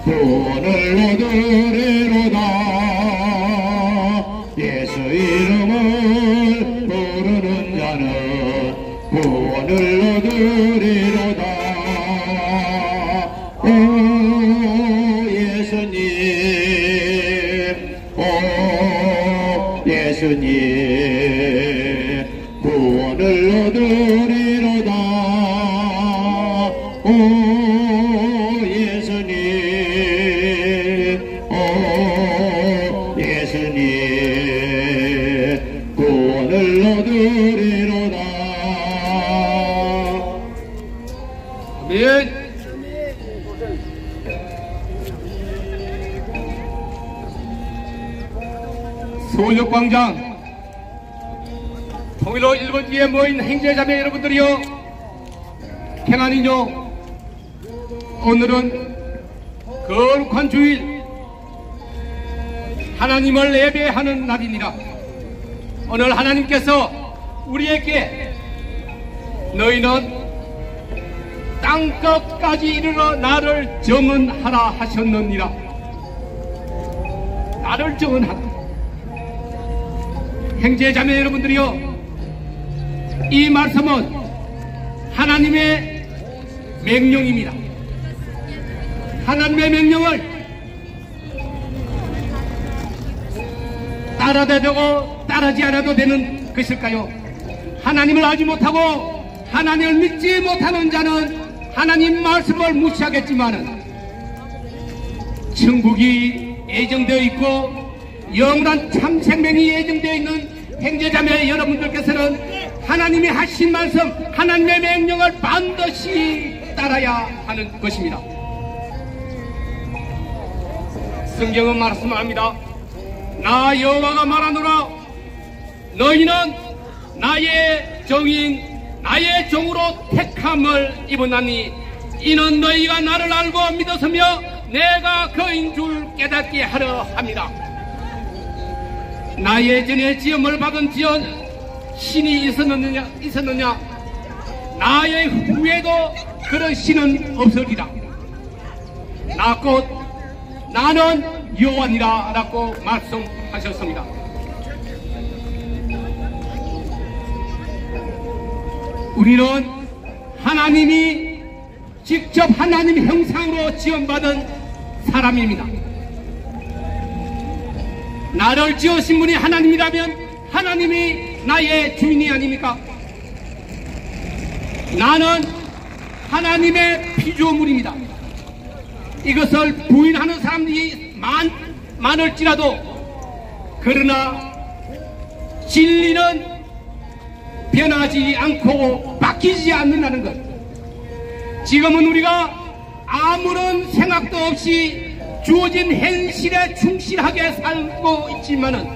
구원을 얻으리로다. 예수 이름을 부르는 자는 구원을 얻으리로다. 오 예수님, 오 예수님, 구원을 얻으리로다. 오 예수님, 오 예수님, 구원을 얻으리로다. 아멘. 서울역광장 통일로 1번지에 모인 형제자매 여러분들이여, 평안이요, 오늘은 거룩한 주일 하나님을 예배하는 날이니라. 오늘 하나님께서 우리에게 너희는 땅끝까지 이르러 나를 정언하라 하셨느니라. 나를 정언하라. 형제자매 여러분들이여, 이 말씀은 하나님의 명령입니다. 하나님의 명령을 따라도 되고 따르지 않아도 되는 것일까요? 하나님을 알지 못하고 하나님을 믿지 못하는 자는 하나님 말씀을 무시하겠지만은, 천국이 예정되어 있고 영원한 참 생명이 예정되어 있는 형제자매 여러분들께서는 하나님이 하신 말씀, 하나님의 명령을 반드시 따라야 하는 것입니다. 성경은 말씀합니다. 나 여호와가 말하노라. 너희는 나의 정인, 나의 종으로 택함을 입었나니 이는 너희가 나를 알고 믿었으며 내가 그인 줄 깨닫게 하려 합니다. 나 예전에 지음을 받은 지은 신이 있었느냐? 나의 후에도 그런 신은 없으리라. 나 곧 나는 여호와니라 라고 말씀하셨습니다. 우리는 하나님이 직접 하나님 형상으로 지음받은 사람입니다. 나를 지으신 분이 하나님이라면 하나님이 나의 주인이 아닙니까? 나는 하나님의 피조물입니다. 이것을 부인하는 사람들이 많을지라도, 그러나 진리는 변하지 않고 바뀌지 않는다는 것. 지금은 우리가 아무런 생각도 없이 주어진 현실에 충실하게 살고 있지만은,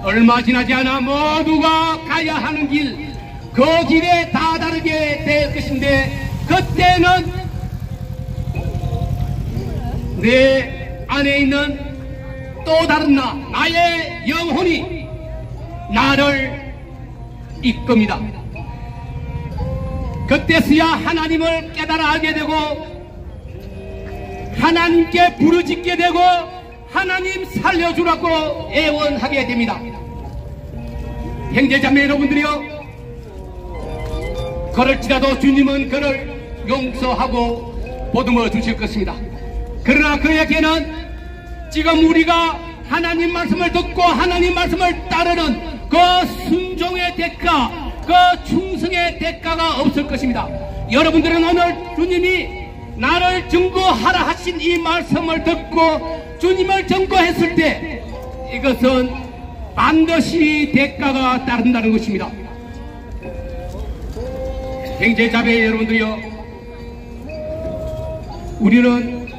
얼마 지나지 않아 모두가 가야 하는 길, 그 길에 다다르게 될 것인데, 그때는 내 안에 있는 또 다른 나의 영혼이 나를 이끕니다. 그때서야 하나님을 깨달아 알게 되고 하나님께 부르짖게 되고 하나님 살려주라고 애원하게 됩니다. 형제자매 여러분들이요, 그럴지라도 주님은 그를 용서하고 보듬어 주실 것입니다. 그러나 그에게는 지금 우리가 하나님 말씀을 듣고 하나님 말씀을 따르는 그 순종의 대가, 그 충성의 대가가 없을 것입니다. 여러분들은 오늘 주님이 나를 증거하라 하신 이 말씀을 듣고 주님을 증거했을 때 이것은 반드시 대가가 따른다는 것입니다. 형제자매 여러분들이요, 우리는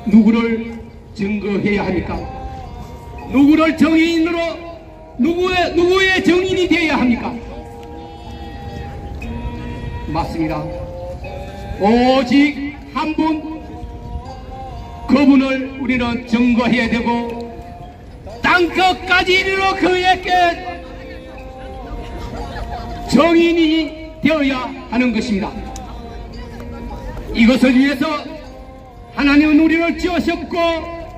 누구를 증거해야 합니까? 누구를 정인으로, 누구의 정인이 되어야 합니까? 맞습니다. 오직 한 분, 그분을 우리는 증거해야 되고 땅끝까지 이르러 그에게 정인이 되어야 하는 것입니다. 이것을 위해서 하나님은 우리를 지으셨고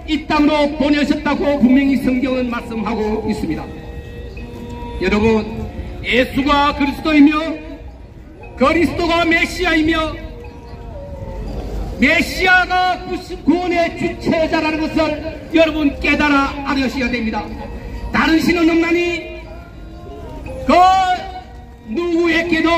이 땅으로 보내셨다고 분명히 성경은 말씀하고 있습니다. 여러분, 예수가 그리스도이며 그리스도가 메시아이며 메시아가 구원의 주체자라는 것을 여러분 깨달아 알으셔야 됩니다. 다른 신은 없나니 그 누구에게도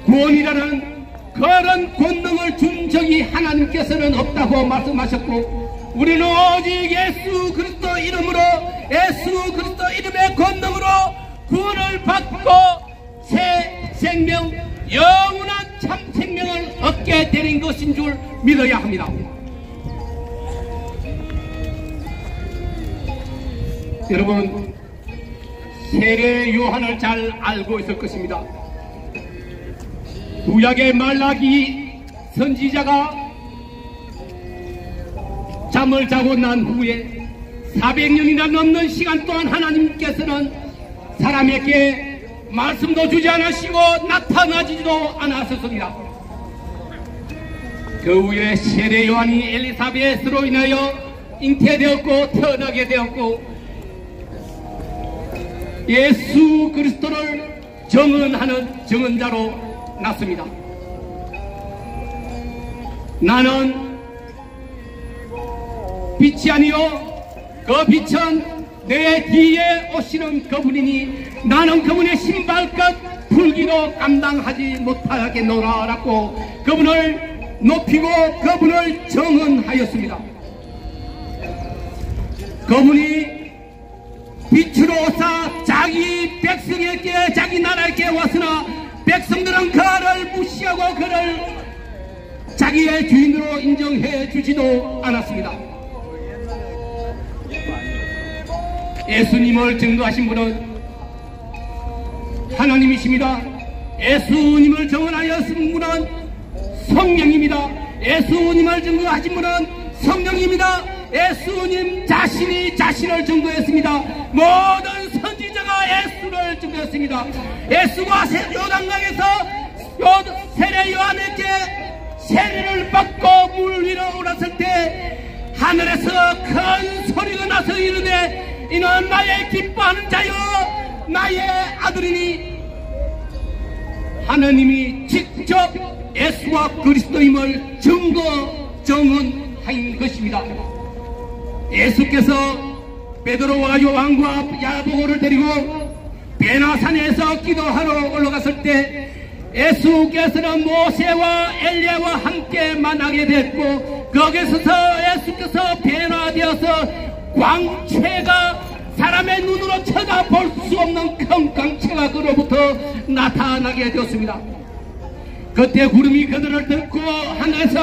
구원이라는 그런 권능을 준 적이 하나님께서는 없다고 말씀하셨고, 우리는 오직 예수 그리스도 이름으로, 예수 그리스도 이름의 권능으로 구원을 받고 새 생명, 영원한 참 생명을 얻게 되는 것인 줄 믿어야 합니다. 여러분, 세례 요한을 잘 알고 있을 것입니다. 구약의 말라기 선지자가 잠을 자고 난 후에 400년이나 넘는 시간 동안 하나님께서는 사람에게 말씀도 주지 않으시고 나타나지도 않았었습니다. 그 후에 세례 요한이 엘리사벳으로 인하여 잉태되었고 태어나게 되었고 예수 그리스도를 정언하는 정언자로 났습니다. 나는 빛이 아니요 그 빛은 내 뒤에 오시는 그분이니 나는 그분의 신발끝 풀기도 감당하지 못하겠노라 라고 그분을 높이고 그분을 정언하였습니다. 그분이 빛으로 오사 자기 백성에게 자기 나라에게 왔으나 백성들은 그를 무시하고 그를 자기의 주인으로 인정해 주지도 않았습니다. 예수님을 증거하신 분은 하나님이십니다. 예수님을 정언하였은 분은 성령입니다. 예수님을 증거하신 분은 성령입니다. 예수님 자신이 자신을 증거했습니다. 모든 선지자가 예수를 증거했습니다. 예수가 요단강에서 세례 요한에게 세례를 받고 물 위로 올랐을 때 하늘에서 큰 소리가 나서 이르되 이는 나의 기뻐하는 자요 나의 아들이니, 하나님이 직접 예수와 그리스도임을 정언한 것입니다. 예수께서 베드로와 요한과 야고보를 데리고 베나산에서 기도하러 올라갔을 때 예수께서는 모세와 엘리야와 함께 만나게 됐고, 거기서 예수께서 변화되어서 광채가 사람의 눈으로 쳐다볼 수 없는 큰 광채가 그로부터 나타나게 되었습니다. 그때 구름이 그들을 듣고 하늘에서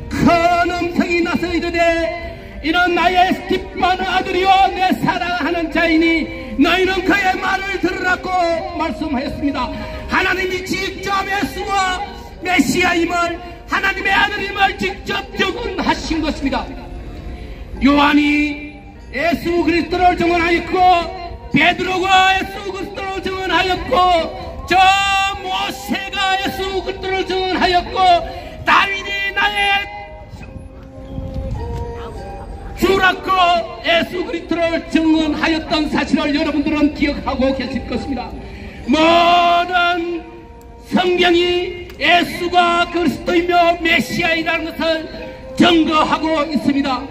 큰 음성이 나서 이르되 이는 나의 기뻐하는 아들이요 내 사랑하는 자이니 너희는 그의 말을 들으라고 말씀하였습니다. 하나님이 직접 예수와 메시아임을, 하나님의 아들임을 직접 증언하신 것입니다. 요한이 예수 그리스도를 증언하였고, 베드로가 예수 그리스도를 증언하였고, 저 모세가 예수 그리스도를 증언하였고, 다윗이 나의 주라고 예수 그리스도를 증언하였던 사실을 여러분들은 기억하고 계실 것입니다. 모든 성경이 예수가 그리스도이며 메시아이라는 것을 증거하고 있습니다.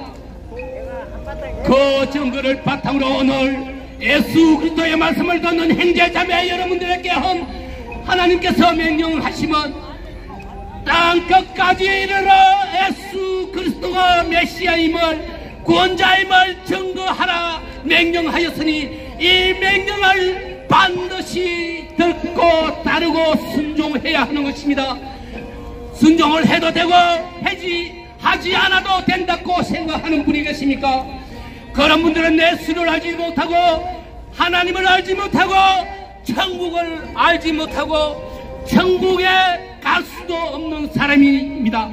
그 증거를 바탕으로 오늘 예수 그리스도의 말씀을 듣는 형제자매 여러분들에게 하나님께서 명령하시면 땅 끝까지 이르러 예수 그리스도가 메시아임을, 구원자임을 증거하라 명령하였으니 이 명령을 반드시 듣고 따르고 순종해야 하는 것입니다. 순종을 해도 되고 하지 않아도 된다고 생각하는 분이 계십니까? 그런 분들은 예수를 알지 못하고 하나님을 알지 못하고 천국을 알지 못하고 천국에 갈 수도 없는 사람입니다.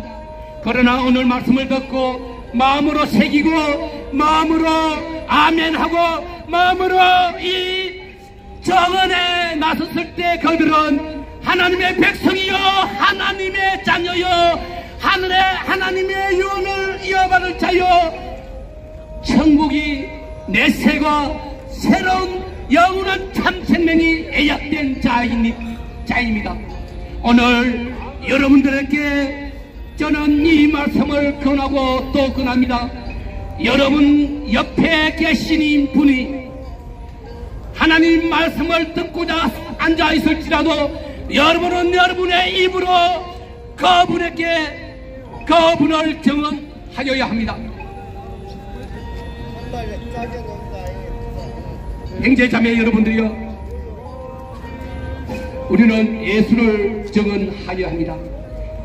그러나 오늘 말씀을 듣고 마음으로 새기고 마음으로 아멘하고 마음으로 이 정언에 나섰을 때 그들은 하나님의 백성이요 하나님의 자녀요 하늘에 하나님의 유언을 이어받을 자여 천국이 내세가 새로운 영원한 참생명이 예약된 자입니다. 오늘 여러분들에게 저는 이 말씀을 권하고 또 권합니다. 여러분 옆에 계신 분이 하나님 말씀을 듣고자 앉아 있을지라도 여러분은 여러분의 입으로 그분을 증언하여야 합니다. 형제자매 여러분들이요, 우리는 예수를 증언하여야 합니다.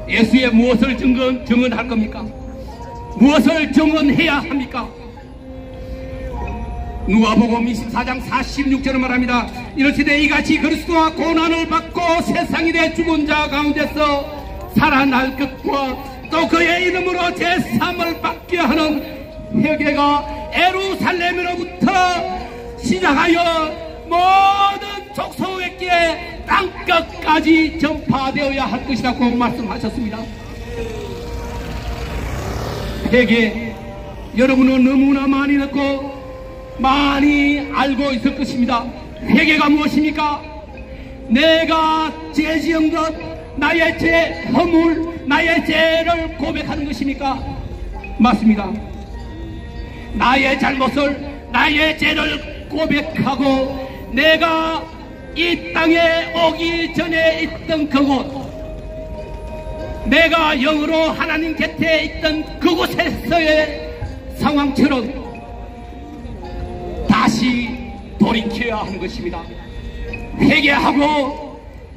예수의 무엇을 증언할 겁니까? 무엇을 증언해야 합니까? 누가복음 24장 46절을 말합니다. 이르시되 이같이 그리스도와 고난을 받고 세상에 대해 죽은 자 가운데서 살아날 것과 또 그의 이름으로 제3을 받게 하는 회개가 예루살렘으로부터 시작하여 모든 족속에게 땅끝까지 전파되어야 할 것이라고 말씀하셨습니다. 회개, 여러분은 너무나 많이 듣고 많이 알고 있을 것입니다. 회개가 무엇입니까? 내가 죄 지은 것, 나의 죄, 허물, 나의 죄를 고백하는 것입니까? 맞습니다. 나의 잘못을, 나의 죄를 고백하고 내가 이 땅에 오기 전에 있던 그곳, 내가 영으로 하나님 곁에 있던 그곳에서의 상황처럼 다시 돌이켜야 하는 것입니다. 회개하고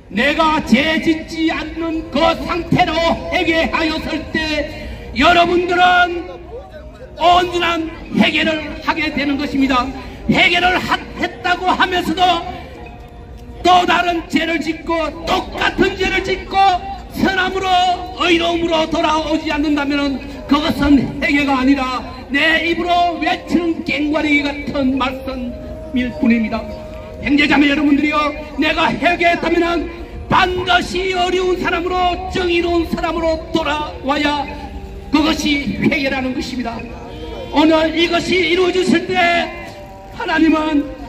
내가 죄 짓지 않는 그 상태로 회개하였을 때 여러분들은 온전한 회개를 하게 되는 것입니다. 회개를 했다고 하면서도 또 다른 죄를 짓고 똑같은 죄를 짓고 선함으로 의로움으로 돌아오지 않는다면 그것은 회개가 아니라 내 입으로 외치는 꽹과리 같은 말씀일 뿐입니다. 형제자매 여러분들이요, 내가 회개했다면 반드시 어려운 사람으로, 정의로운 사람으로 돌아와야 그것이 회개라는 것입니다. 오늘 이것이 이루어졌을 때 하나님은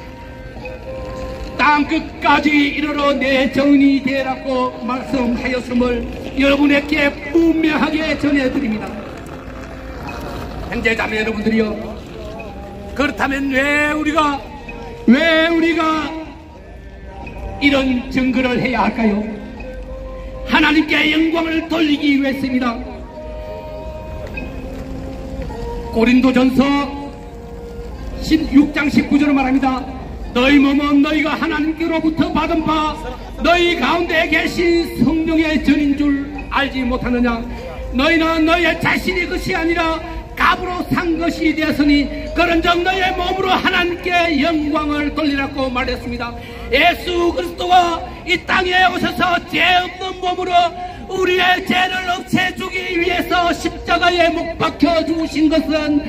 땅끝까지 이르러 내 정인이 되라고 말씀하였음을 여러분에게 분명하게 전해드립니다. 형제자매 여러분들이요, 그렇다면 왜 우리가 이런 증거를 해야 할까요? 하나님께 영광을 돌리기 위해서입니다. 고린도전서 16장 19절을 말합니다. 너희 몸은 너희가 하나님께로부터 받은 바 너희 가운데 계신 성령의 전인 줄 알지 못하느냐? 너희는 너희의 자신이 것이 아니라 값으로 산 것이 되었으니 그런즉 너희의 몸으로 하나님께 영광을 돌리라고 말했습니다. 예수 그리스도가 이 땅에 오셔서 죄 없는 몸으로 우리의 죄를 없애주기 위해서 십자가에 못 박혀 죽으신 것은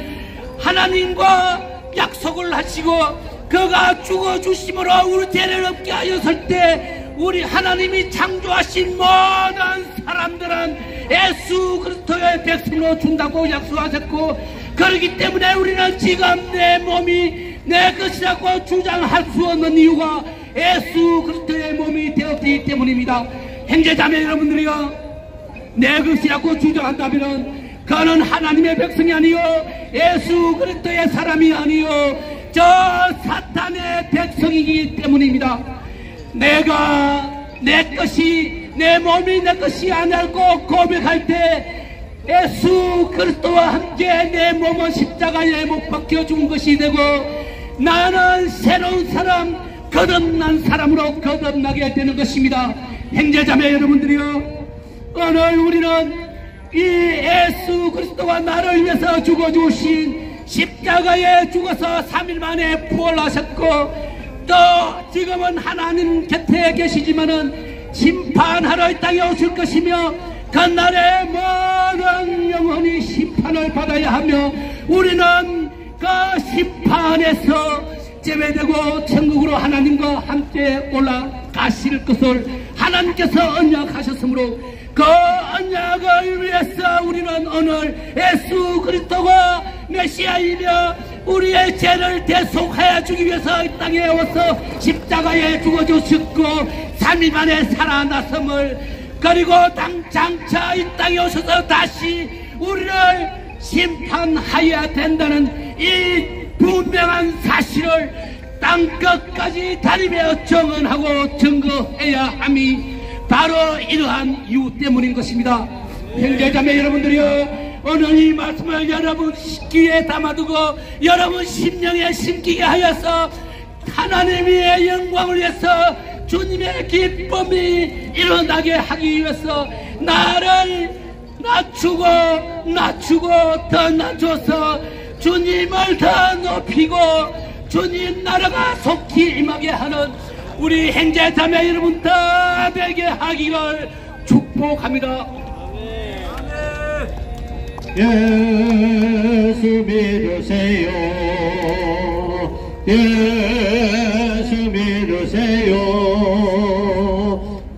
하나님과 약속을 하시고 그가 죽어주심으로 우리 죄를 없게 하였을 때 우리 하나님이 창조하신 모든 사람들은 예수 그리스도의 백성으로 준다고 약속하셨고, 그렇기 때문에 우리는 지금 내 몸이 내 것이라고 주장할 수 없는 이유가 예수 그리스도의 몸이 되었기 때문입니다. 형제자매 여러분들이요, 내 것이라고 주장한다면 그는 하나님의 백성이 아니요 예수 그리스도의 사람이 아니요 저 사탄의 백성이기 때문입니다. 내가 내 것이, 내 몸이 내 것이 아니라고 고백할 때 예수 그리스도와 함께 내 몸은 십자가에 못 박혀 죽은 것이 되고 나는 새로운 사람, 거듭난 사람으로 거듭나게 되는 것입니다. 형제자매 여러분들이요, 오늘 우리는 이 예수 그리스도가 나를 위해서 죽어주신 십자가에 죽어서 3일 만에 부활하셨고 또 지금은 하나님 곁에 계시지만은 심판하러 이 땅에 오실 것이며 그날에 모든 영혼이 심판을 받아야 하며 우리는 그 심판에서 제외되고 천국으로 하나님과 함께 올라가실 것을 하나님께서 언약하셨으므로 그 언약을 위해서 우리는 오늘 예수 그리스도가 메시아이며 우리의 죄를 대속하여 주기 위해서 이 땅에 와서 십자가에 죽어 주셨고 3일 만에 살아났음을, 그리고 장차 이 땅에 오셔서 다시 우리를 심판하여야 된다는 이 분명한 사실을 땅 끝까지 다니며 정언하고 증거해야 함이 바로 이러한 이유 때문인 것입니다. 형제자매 여러분들이여, 오늘 이 말씀을 여러분 귀에 담아두고 여러분 심령에 심기게 하여서 하나님의 영광을 위해서 주님의 기쁨이 일어나게 하기 위해서 나를 낮추고 더 낮춰서 주님을 더 높이고 주님 나라가 속히 임하게 하는 우리 형제자매 여러분 다 되게 하기를 축복합니다. 예수 믿으세요. 예수 믿으세요.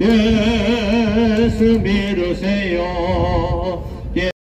예수 믿으세요.